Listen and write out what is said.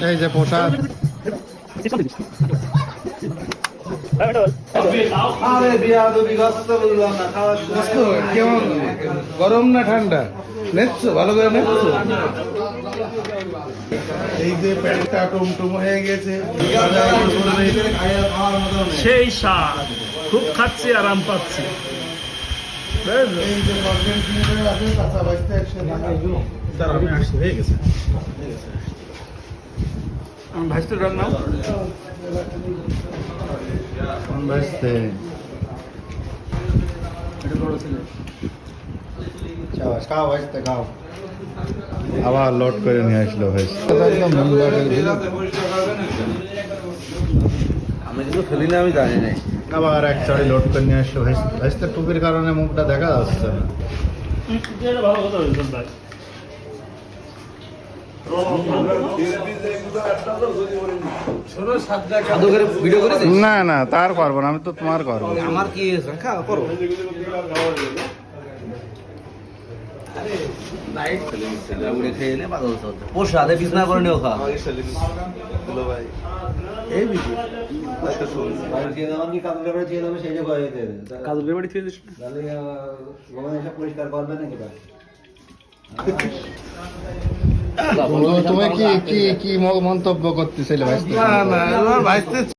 এই যে প্রসাদ। কেমন গরম না ঠান্ডা? নেচ্ছ ভালো করে নেচ্ছ? এই যে প্যান্টটা টুমটুম হয়ে গেছে, সেই স্বাদ, খুব খাচ্ছি, আরাম পাচ্ছি। এই যে কনভেনশনাল আছে কাঁচা বাজতে একসাথে আমি আসছি, হয়ে গেছে। আমি ভাজতে ডাল নাও। কোন ভাজতে? এটা বড় ছিল। খাও ভাজতে খাও। আবার লোড করে নিয়ে আসলো ভাই। আমি কিছু ফেলি না, আমি জানি না। আবার এক চড়ে লোড করে নিয়ে আসলো ভাই। ভাজতে টুপির কারণে মুখটা দেখা যাচ্ছে না। এটা ভালো কথা বলছেন ভাই। না না তার করবো না, আমি তো তোমার করবো। আমার কি খাও করো। প্রসাদে বিছনা করে নিও খা। কাজলের বাড়ি থেকে পরিষ্কার করবে নাকি? তুমি কি কি কি মন্তব্য করতেছিলে ভাই? না না, ভাইস্তে